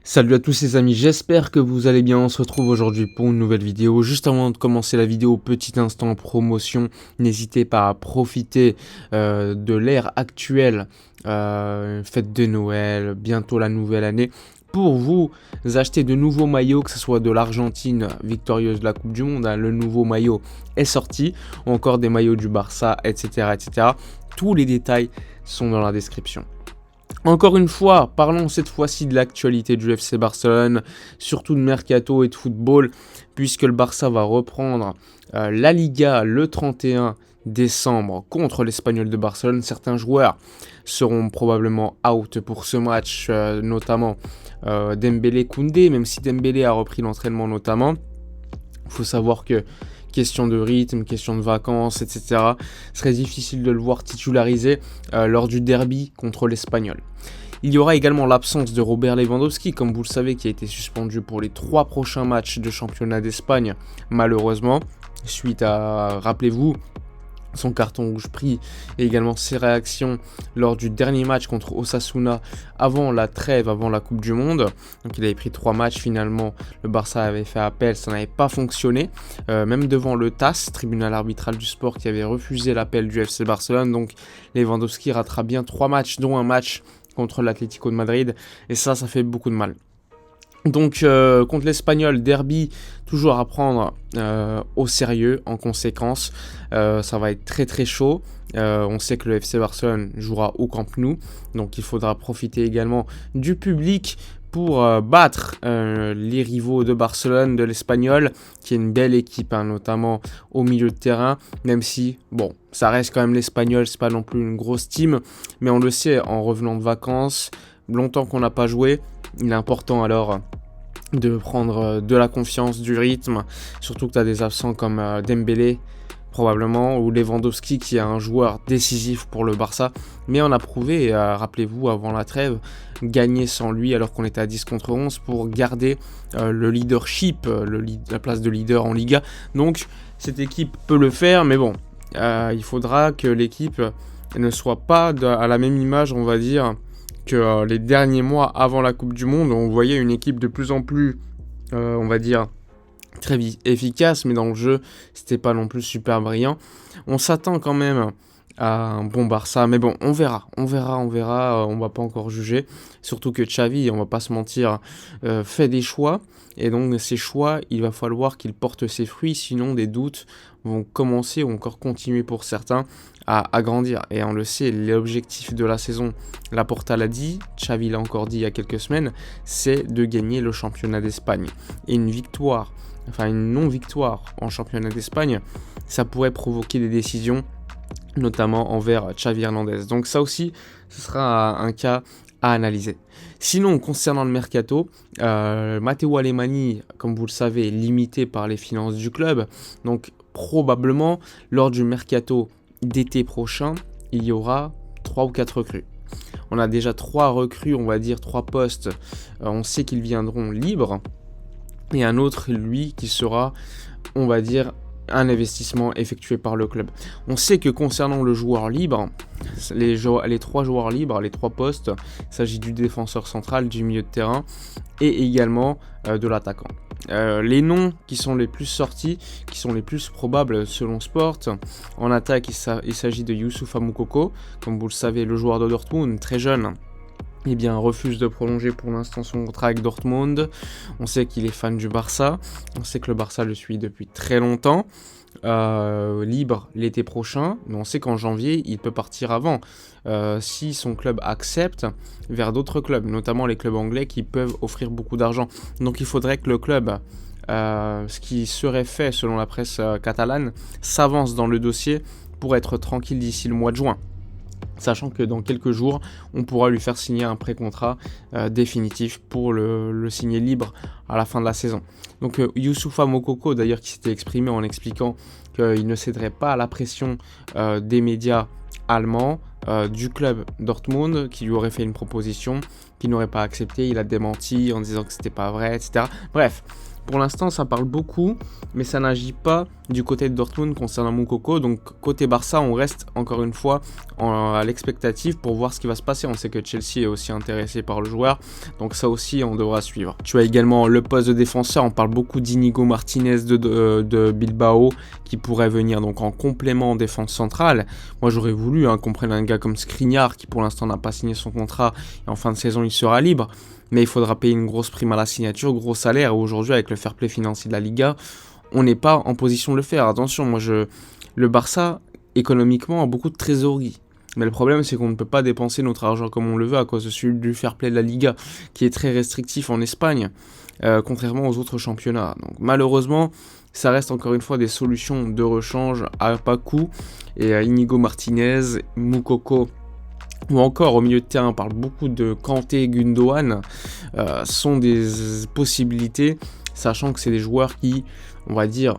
Salut à tous les amis, j'espère que vous allez bien. On se retrouve aujourd'hui pour une nouvelle vidéo. Juste avant de commencer la vidéo, petit instant promotion. N'hésitez pas à profiter de l'ère actuelle, fête de Noël, bientôt la nouvelle année, pour vous acheter de nouveaux maillots, que ce soit de l'Argentine victorieuse de la Coupe du Monde, hein, le nouveau maillot est sorti, ou encore des maillots du Barça, etc., etc. Tous les détails sont dans la description. Encore une fois, parlons cette fois-ci de l'actualité du FC Barcelone, surtout de mercato et de football, puisque le Barça va reprendre la Liga le 31 décembre contre l'Espagnol de Barcelone. Certains joueurs seront probablement out pour ce match, notamment Dembélé, Koundé, même si Dembélé a repris l'entraînement notamment. Il faut savoir que question de rythme, question de vacances, etc. serait difficile de le voir titularisé lors du derby contre l'Espagnol. Il y aura également l'absence de Robert Lewandowski, comme vous le savez, qui a été suspendu pour les 3 prochains matchs de championnat d'Espagne, malheureusement, suite à, rappelez-vous, son carton rouge pris et également ses réactions lors du dernier match contre Osasuna avant la trêve, avant la Coupe du Monde. Donc il avait pris 3 matchs finalement, le Barça avait fait appel, ça n'avait pas fonctionné, même devant le TAS, tribunal arbitral du sport, qui avait refusé l'appel du FC Barcelone. Donc Lewandowski ratera bien 3 matchs, dont un match contre l'Atlético de Madrid, et ça fait beaucoup de mal. Donc contre l'Espagnol, derby toujours à prendre au sérieux en conséquence. Ça va être très très chaud. On sait que le FC Barcelone jouera au Camp Nou, donc il faudra profiter également du public pour battre les rivaux de Barcelone, de l'Espagnol, qui est une belle équipe, hein, notamment au milieu de terrain, même si, bon, ça reste quand même l'Espagnol, c'est pas non plus une grosse team, mais on le sait, en revenant de vacances, longtemps qu'on n'a pas joué, il est important alors de prendre de la confiance, du rythme, surtout que tu as des absents comme Dembélé, probablement, ou Lewandowski, qui est un joueur décisif pour le Barça, mais on a prouvé, rappelez-vous, avant la trêve, gagner sans lui alors qu'on était à 10 contre 11 pour garder le leadership, la place de leader en Liga. Donc cette équipe peut le faire, mais bon, il faudra que l'équipe ne soit pas à la même image, on va dire, que les derniers mois avant la Coupe du Monde. On voyait une équipe de plus en plus, on va dire, très efficace, mais dans le jeu, c'était pas non plus super brillant. On s'attend quand même à un bon Barça, mais bon, on verra, on va pas encore juger, surtout que Xavi, on va pas se mentir, fait des choix, et donc ces choix, il va falloir qu'ils portent ses fruits, sinon des doutes vont commencer ou encore continuer pour certains à grandir. Et on le sait, l'objectif de la saison, Laporta l'a dit, Xavi l'a encore dit il y a quelques semaines, c'est de gagner le championnat d'Espagne. Et une victoire, enfin une non-victoire en championnat d'Espagne, ça pourrait provoquer des décisions, notamment envers Xavi Hernandez. Donc ça aussi, ce sera un cas à analyser. Sinon, concernant le mercato, Matteo Alemany, comme vous le savez, est limité par les finances du club. Donc probablement, lors du mercato d'été prochain, il y aura 3 ou 4 recrues. On a déjà 3 recrues, on va dire 3 postes. On sait qu'ils viendront libres. Et un autre, lui, qui sera, on va dire, un investissement effectué par le club. On sait que concernant le joueur libre, les 3 joueurs libres, les 3 postes, il s'agit du défenseur central, du milieu de terrain et également de l'attaquant. Les noms qui sont les plus sortis, qui sont les plus probables selon Sport, en attaque il s'agit de Youssoufa Moukoko, comme vous le savez, le joueur de Dortmund, très jeune, eh bien, refuse de prolonger pour l'instant son contrat avec Dortmund. On sait qu'il est fan du Barça. On sait que le Barça le suit depuis très longtemps. Libre l'été prochain. Mais on sait qu'en janvier, il peut partir avant. Si son club accepte vers d'autres clubs, notamment les clubs anglais qui peuvent offrir beaucoup d'argent. Donc il faudrait que le club, ce qui serait fait selon la presse catalane, s'avance dans le dossier pour être tranquille d'ici le mois de juin. Sachant que dans quelques jours, on pourra lui faire signer un pré-contrat définitif pour le signer libre à la fin de la saison. Donc Youssoufa Moukoko, d'ailleurs, qui s'était exprimé en expliquant qu'il ne céderait pas à la pression des médias allemands, du club Dortmund, qui lui aurait fait une proposition qu'il n'aurait pas acceptée. Il a démenti en disant que c'était pas vrai, etc. Bref. Pour l'instant, ça parle beaucoup, mais ça n'agit pas du côté de Dortmund concernant Moukoko. Donc côté Barça, on reste encore une fois à l'expectative pour voir ce qui va se passer. On sait que Chelsea est aussi intéressé par le joueur, donc ça aussi on devra suivre. Tu as également le poste de défenseur, on parle beaucoup d'Inigo Martinez de Bilbao qui pourrait venir donc en complément en défense centrale. Moi j'aurais voulu qu'on prenne un gars comme Skriniar qui pour l'instant n'a pas signé son contrat et en fin de saison il sera libre, mais il faudra payer une grosse prime à la signature, gros salaire, et aujourd'hui avec le fair play financier de la Liga, on n'est pas en position de le faire. Attention, le Barça économiquement a beaucoup de trésorerie. Mais le problème, c'est qu'on ne peut pas dépenser notre argent comme on le veut à cause de celui du fair play de la Liga, qui est très restrictif en Espagne, contrairement aux autres championnats. Donc malheureusement, ça reste encore une fois des solutions de rechange à pas coût. Et Inigo Martinez, Moukoko, ou encore au milieu de terrain, on parle beaucoup de Kanté et Gundogan, sont des possibilités, sachant que c'est des joueurs qui, on va dire,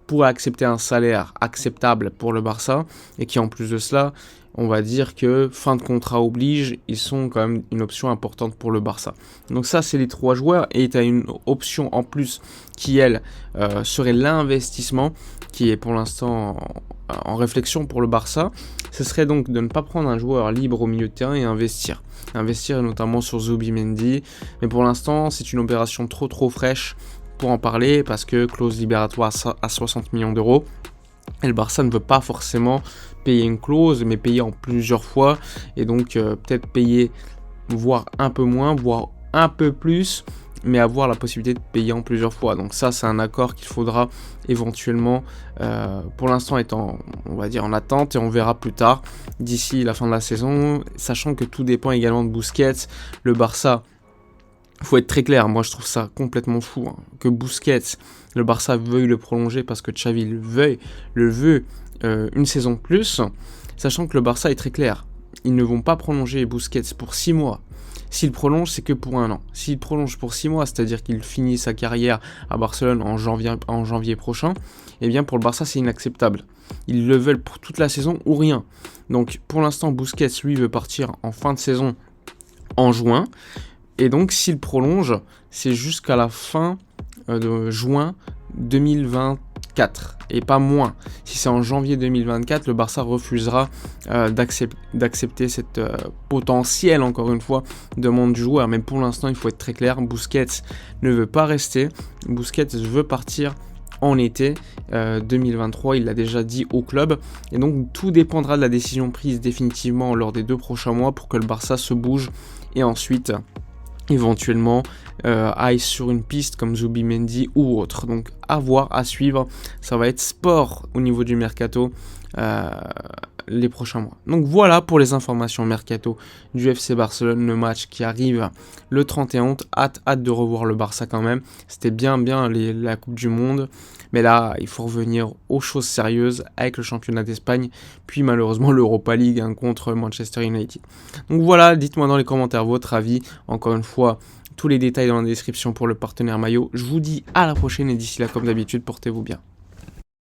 pourraient accepter un salaire acceptable pour le Barça, et qui en plus de cela, on va dire que fin de contrat oblige, ils sont quand même une option importante pour le Barça. Donc ça, c'est les 3 joueurs, et tu as une option en plus qui, elle, serait l'investissement, qui est pour l'instant en réflexion pour le Barça. Ce serait donc de ne pas prendre un joueur libre au milieu de terrain et investir notamment sur Zubimendi, mais pour l'instant, c'est une opération trop fraîche pour en parler, parce que clause libératoire à 60 millions d'euros. Et le Barça ne veut pas forcément payer une clause, mais payer en plusieurs fois. Et donc peut-être payer, voire un peu moins, voire un peu plus, mais avoir la possibilité de payer en plusieurs fois. Donc ça, c'est un accord qu'il faudra éventuellement, pour l'instant étant, on va dire, en attente, et on verra plus tard, d'ici la fin de la saison, sachant que tout dépend également de Busquets. Le Barça, faut être très clair, moi je trouve ça complètement fou, que Busquets, le Barça veuille le prolonger parce que Xavi le veut une saison de plus, sachant que le Barça est très clair, ils ne vont pas prolonger Busquets pour 6 mois. S'il prolonge, c'est que pour 1 an. S'il prolonge pour 6 mois, c'est-à-dire qu'il finit sa carrière à Barcelone en janvier prochain, eh bien pour le Barça c'est inacceptable. Ils le veulent pour toute la saison ou rien. Donc pour l'instant Busquets lui veut partir en fin de saison en juin. Et donc, s'il prolonge, c'est jusqu'à la fin de juin 2024, et pas moins. Si c'est en janvier 2024, le Barça refusera d'accepter cette potentielle, encore une fois, demande du joueur. Mais pour l'instant, il faut être très clair, Busquets ne veut pas rester. Busquets veut partir en été 2023, il l'a déjà dit au club, et donc tout dépendra de la décision prise définitivement lors des 2 prochains mois pour que le Barça se bouge, et ensuite éventuellement aille sur une piste comme Zubimendi ou autre. Donc à voir, à suivre, ça va être sport au niveau du mercato les prochains mois. Donc voilà pour les informations mercato du FC Barcelone, le match qui arrive le 31 août. Hâte de revoir le Barça quand même. C'était bien la Coupe du Monde, mais là il faut revenir aux choses sérieuses avec le championnat d'Espagne, puis malheureusement l'Europa League contre Manchester United. Donc voilà, dites-moi dans les commentaires votre avis. Encore une fois, tous les détails dans la description pour le partenaire maillot. Je vous dis à la prochaine, et d'ici là, comme d'habitude, portez-vous bien.